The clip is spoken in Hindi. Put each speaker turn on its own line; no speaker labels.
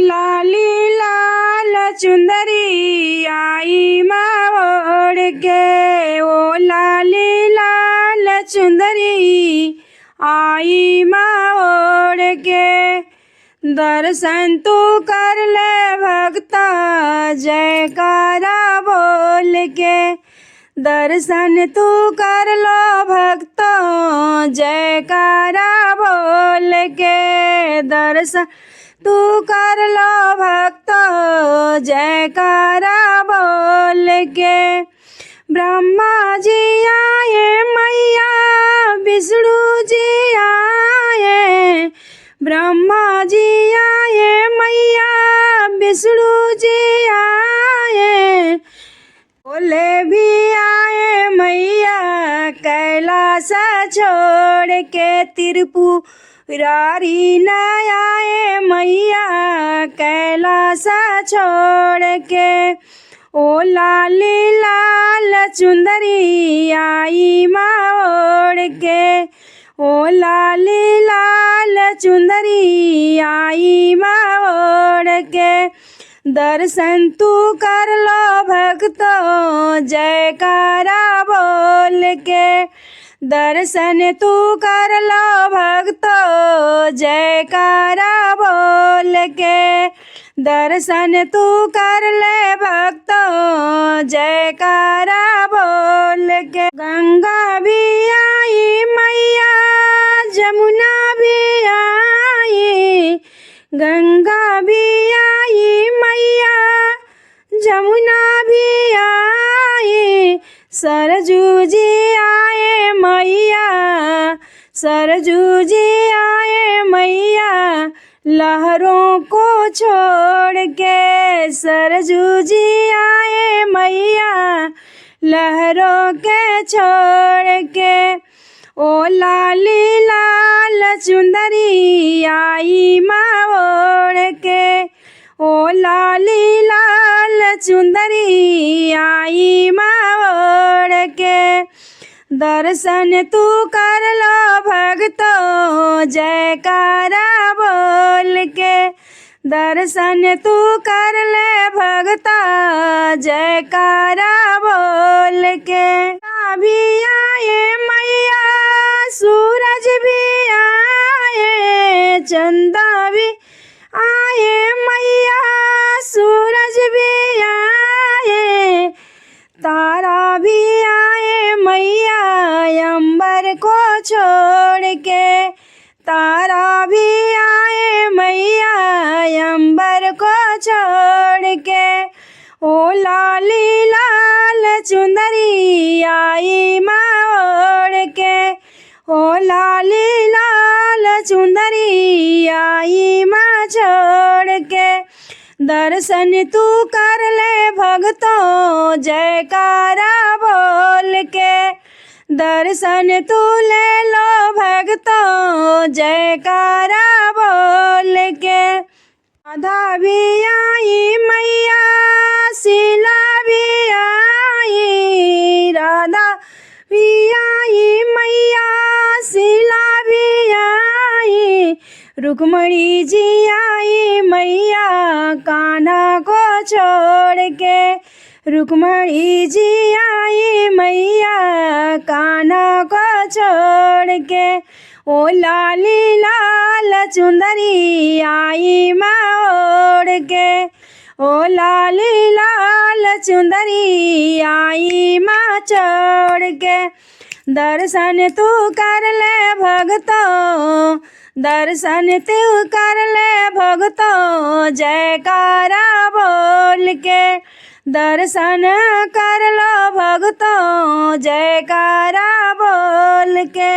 लाली लाल चुंदरी आई माँ ओढ़ के, ओ लाली लाल चुंदरी आई माँ ओढ़ के। दर्शन तू कर ले भक्ता जयकारा बोल के, दर्शन तू कर लो भक्तों जयकारा बोल के। दर्शन तू कर लो भक्तों जयकारा बोल के। ब्रह्मा जी आए मैया विष्णु जी आए, ब्रह्मा जी आए मैया विष्णु जी आए। भोले भी आए मैया कैलाश छोड़ के, त्रिपुरारी न आए मैया कैलाश छोड़ के। ओ लाली लाल चुंदरी आई माँ ओढ़ के, ओ लाली लाल चुंदरी आई माँ ओढ़ के। दर्शन तू कर लो भक्तों जयकारा बोल के, दर्शन तू कर लो भक्तों जयकारा बोल के। दर्शन तू कर ले भक्तों जयकारा बोल के। गंगा भी आई मैया जमुना भी आई, गंगा भी आई मैया जमुना भी आई। सरजू जी आए मैया, सरजू जी आए मैया लहरों को छोड़ के। सरजू जी आए मैया लहरों के छोड़ के। ओ लाली लाल चुंदरी आई माँ ओढ़ के, ओ लाली लाल चुंदरी आई माँ ओढ़ के। दर्शन तू कर लो भक्तों जयकारा बोल के, दर्शन तू कर ले भगता जयकारा बोल के। भी आए मैया सूरज भी आए, चंदा भी आए मैया सूरज भी आए। तारा भी आए मैया अंबर को छोड़ के, तारा भी आए मैया अंबर को छोड़ के। ओ लाली लाल चुंदरी आई माँ ओढ़ के, ओ लाली लाल चुंदरी आई माँ छोड़ के। दर्शन तू कर ले भक्तों जयकारा बोल के, दर्शन तू ले लो भक्तों जयकारा बोल के। राधा भी आई मैया शीला भी आई, राधा भी आई मैया शीला भी आई। रुक्मणी जी आई मैया कान्हा को छोड़ के, रुक्मणी जी आई मैया कान्हा को छोड़ के। ओ लाली लाल चुंदरी आई माँ ओढ़ के, ओ लाली लाल चुंदरी आई माँ छोड़ के। दर्शन तू कर ले भक्तों, दर्शन तू कर ले भक्तों जयकारा बोल के। दर्शन कर लो भक्तों जयकारा बोल के।